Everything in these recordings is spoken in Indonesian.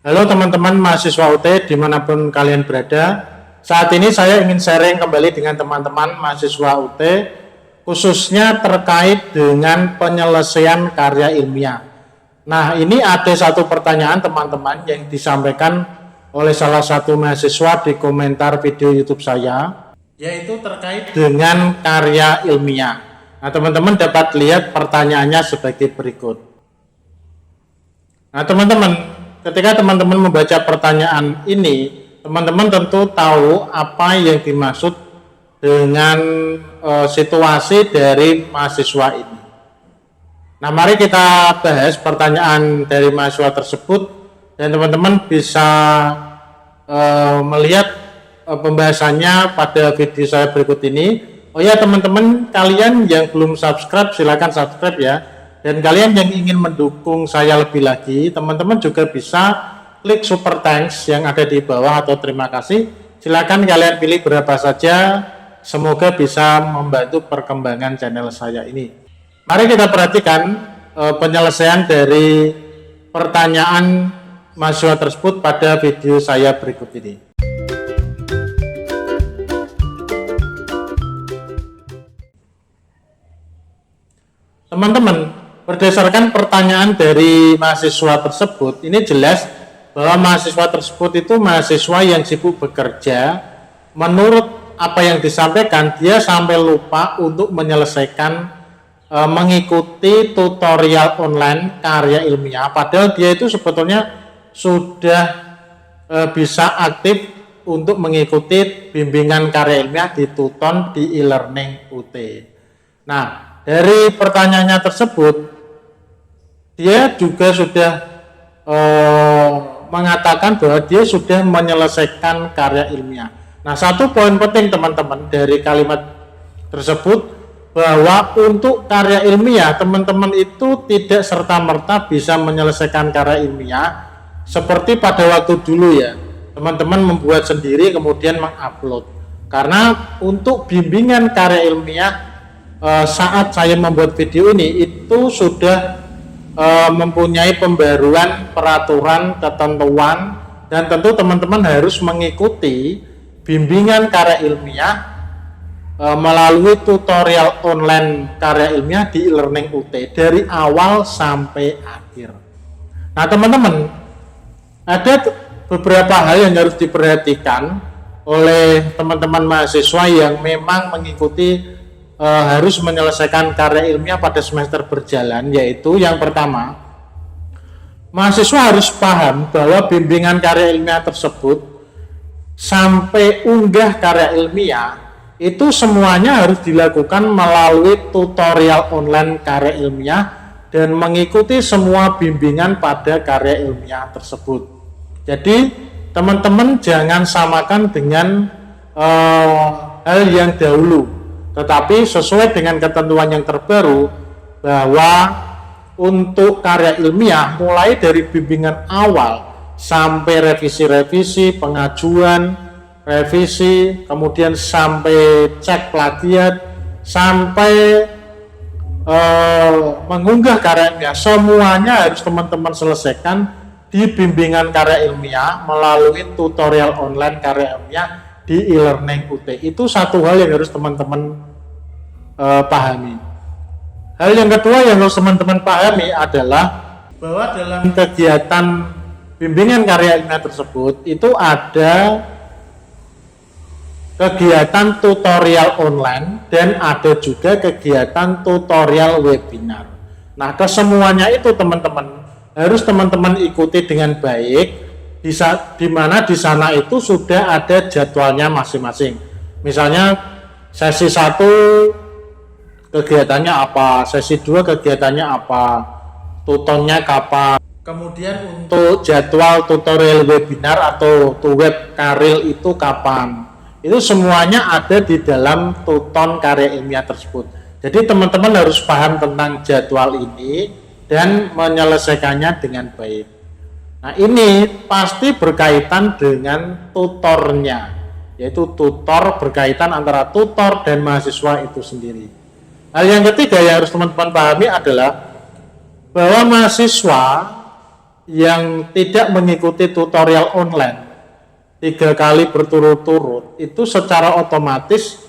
Halo teman-teman mahasiswa UT dimanapun kalian berada. Saat ini saya ingin sharing kembali dengan teman-teman mahasiswa UT, khususnya terkait dengan penyelesaian karya ilmiah. Nah, ini ada satu pertanyaan teman-teman yang disampaikan oleh salah satu mahasiswa di komentar video YouTube saya, yaitu terkait dengan karya ilmiah. Nah, teman-teman dapat lihat pertanyaannya sebagai berikut. Nah, teman-teman, ketika teman-teman membaca pertanyaan ini, teman-teman tentu tahu apa yang dimaksud dengan situasi dari mahasiswa ini. Nah, mari kita bahas pertanyaan dari mahasiswa tersebut dan teman-teman bisa melihat pembahasannya pada video saya berikut ini. Oh ya, teman-teman kalian yang belum subscribe silakan subscribe ya. Dan kalian yang ingin mendukung saya lebih lagi, teman-teman juga bisa klik super thanks yang ada di bawah atau terima kasih. Silakan kalian pilih berapa saja, semoga bisa membantu perkembangan channel saya ini. Mari kita perhatikan penyelesaian dari pertanyaan mahasiswa tersebut pada video saya berikut ini. Teman-teman, berdasarkan pertanyaan dari mahasiswa tersebut, ini jelas bahwa mahasiswa tersebut itu mahasiswa yang sibuk bekerja. Menurut apa yang disampaikan, dia sampai lupa untuk menyelesaikan mengikuti tutorial online karya ilmiah, padahal dia itu sebetulnya sudah bisa aktif untuk mengikuti bimbingan karya ilmiah di Tuton di e-learning UT. Nah, dari pertanyaannya tersebut, dia juga sudah mengatakan bahwa dia sudah menyelesaikan karya ilmiah. Nah, satu poin penting teman-teman dari kalimat tersebut, bahwa untuk karya ilmiah teman-teman itu tidak serta-merta bisa menyelesaikan karya ilmiah seperti pada waktu dulu ya. Teman-teman membuat sendiri kemudian mengupload. Karena untuk bimbingan karya ilmiah saat saya membuat video ini itu sudah mempunyai pembaruan peraturan ketentuan, dan tentu teman-teman harus mengikuti bimbingan karya ilmiah melalui tutorial online karya ilmiah di e-learning UT dari awal sampai akhir. Nah, teman-teman, ada beberapa hal yang harus diperhatikan oleh teman-teman mahasiswa yang memang mengikuti harus menyelesaikan karya ilmiah pada semester berjalan, yaitu yang pertama, mahasiswa harus paham bahwa bimbingan karya ilmiah tersebut sampai unggah karya ilmiah itu semuanya harus dilakukan melalui tutorial online karya ilmiah dan mengikuti semua bimbingan pada karya ilmiah tersebut. Jadi teman-teman jangan samakan dengan hal yang dahulu, tetapi sesuai dengan ketentuan yang terbaru bahwa untuk karya ilmiah mulai dari bimbingan awal sampai revisi-revisi, pengajuan, revisi, kemudian sampai cek plagiat, sampai mengunggah karya ilmiah, semuanya harus teman-teman selesaikan di bimbingan karya ilmiah melalui tutorial online karya ilmiah di e-learning UT. Itu satu hal yang harus teman-teman pahami. Hal yang kedua yang harus teman-teman pahami adalah bahwa dalam kegiatan bimbingan karya ilmiah tersebut itu ada kegiatan tutorial online dan ada juga kegiatan tutorial webinar. Nah, kesemuanya itu teman-teman harus teman-teman ikuti dengan baik, di mana di sana itu sudah ada jadwalnya masing-masing. Misalnya sesi 1 kegiatannya apa, sesi 2 kegiatannya apa, tutonnya kapan. Kemudian untuk jadwal tutorial webinar atau web karil itu kapan. Itu semuanya ada di dalam tuton karya ilmiah tersebut. Jadi teman-teman harus paham tentang jadwal ini dan menyelesaikannya dengan baik. Nah, ini pasti berkaitan dengan tutornya, yaitu tutor berkaitan antara tutor dan mahasiswa itu sendiri. Hal yang ketiga yang harus teman-teman pahami adalah bahwa mahasiswa yang tidak mengikuti tutorial online 3 kali berturut-turut itu secara otomatis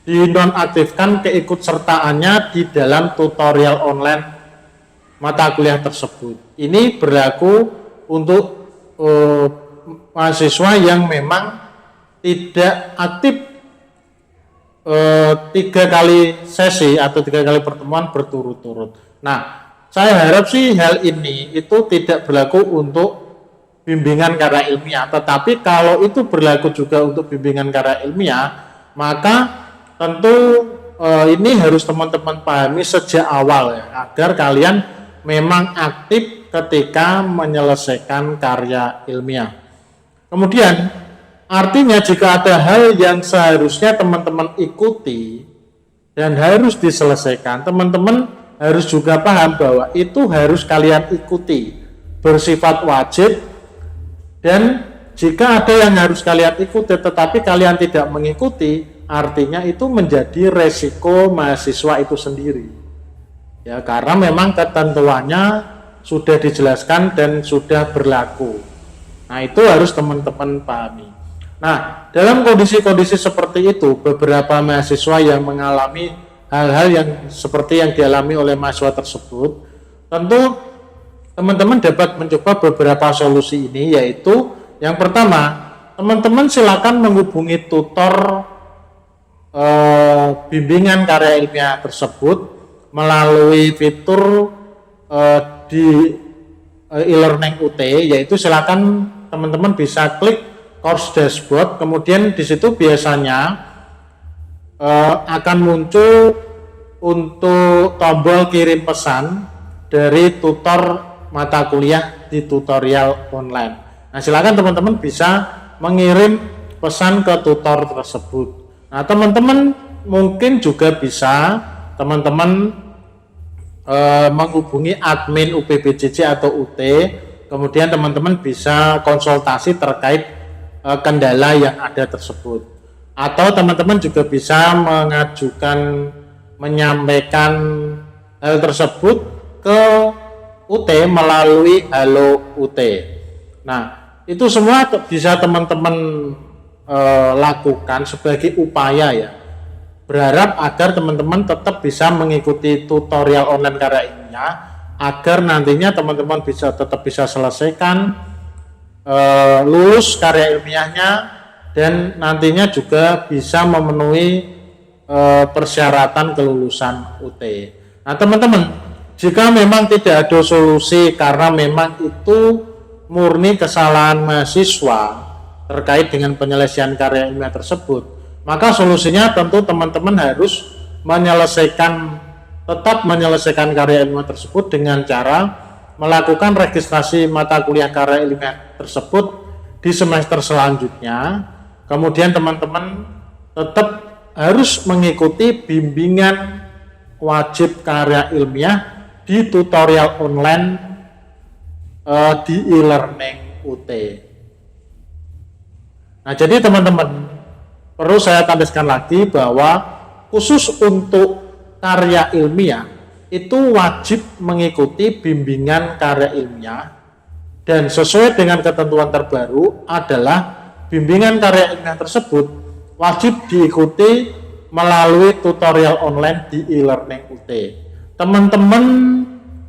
dinonaktifkan keikutsertaannya di dalam tutorial online mata kuliah tersebut. Ini berlaku untuk mahasiswa yang memang tidak aktif 3 kali sesi atau 3 kali pertemuan berturut-turut. Nah, saya harap sih hal ini itu tidak berlaku untuk bimbingan karya ilmiah, tetapi kalau itu berlaku juga untuk bimbingan karya ilmiah, maka tentu ini harus teman-teman pahami sejak awal ya, agar kalian memang aktif ketika menyelesaikan karya ilmiah. Kemudian artinya jika ada hal yang seharusnya teman-teman ikuti dan harus diselesaikan, teman-teman harus juga paham bahwa itu harus kalian ikuti, bersifat wajib. Dan jika ada yang harus kalian ikuti tetapi kalian tidak mengikuti, artinya itu menjadi resiko mahasiswa itu sendiri ya, karena memang ketentuannya sudah dijelaskan dan sudah berlaku. Nah, itu harus teman-teman pahami. Nah, dalam kondisi-kondisi seperti itu, beberapa mahasiswa yang mengalami hal-hal yang seperti yang dialami oleh mahasiswa tersebut, tentu teman-teman dapat mencoba beberapa solusi ini, yaitu yang pertama, teman-teman silakan menghubungi tutor bimbingan karya ilmiah tersebut melalui fitur di e-learning UT, yaitu silakan teman-teman bisa klik course dashboard, kemudian di situ biasanya akan muncul untuk tombol kirim pesan dari tutor mata kuliah di tutorial online. Nah, silakan teman-teman bisa mengirim pesan ke tutor tersebut. Nah, teman-teman mungkin juga bisa teman-teman menghubungi admin UPBJJ atau UT, kemudian teman-teman bisa konsultasi terkait kendala yang ada tersebut. Atau teman-teman juga bisa menyampaikan hal tersebut ke UT melalui Halo UT. Nah, itu semua bisa teman-teman lakukan sebagai upaya ya. Berharap agar teman-teman tetap bisa mengikuti tutorial online karya ilmiah, agar nantinya teman-teman tetap bisa selesaikan lulus karya ilmiahnya, dan nantinya juga bisa memenuhi persyaratan kelulusan UT. Nah, teman-teman, jika memang tidak ada solusi karena memang itu murni kesalahan mahasiswa terkait dengan penyelesaian karya ilmiah tersebut, maka solusinya tentu teman-teman harus tetap menyelesaikan karya ilmiah tersebut dengan cara melakukan registrasi mata kuliah karya ilmiah tersebut di semester selanjutnya. Kemudian teman-teman tetap harus mengikuti bimbingan wajib karya ilmiah di tutorial online di e-learning UT. Nah, jadi teman-teman, perlu saya tegaskan lagi bahwa khusus untuk karya ilmiah itu wajib mengikuti bimbingan karya ilmiah, dan sesuai dengan ketentuan terbaru adalah bimbingan karya ilmiah tersebut wajib diikuti melalui tutorial online di e-learning UT. Teman-teman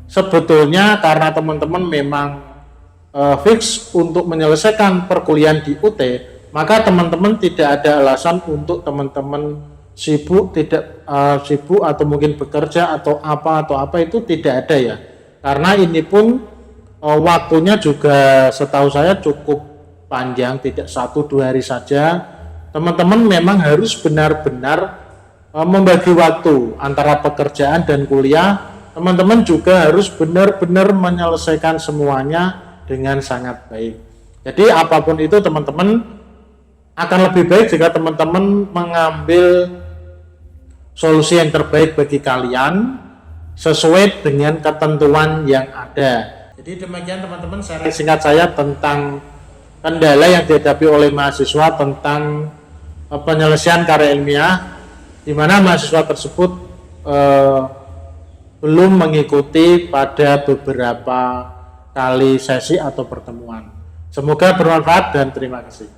sebetulnya karena teman-teman memang fix untuk menyelesaikan perkuliahan di UT, maka teman-teman tidak ada alasan untuk teman-teman sibuk atau mungkin bekerja atau apa itu tidak ada ya. Karena ini pun waktunya juga setahu saya cukup panjang, tidak 1-2 hari saja. Teman-teman memang harus benar-benar membagi waktu antara pekerjaan dan kuliah. Teman-teman juga harus benar-benar menyelesaikan semuanya dengan sangat baik. Jadi apapun itu teman-teman akan lebih baik jika teman-teman mengambil solusi yang terbaik bagi kalian sesuai dengan ketentuan yang ada. Jadi demikian teman-teman sharing singkat saya tentang kendala yang dihadapi oleh mahasiswa tentang penyelesaian karya ilmiah, di mana mahasiswa tersebut belum mengikuti pada beberapa kali sesi atau pertemuan. Semoga bermanfaat dan terima kasih.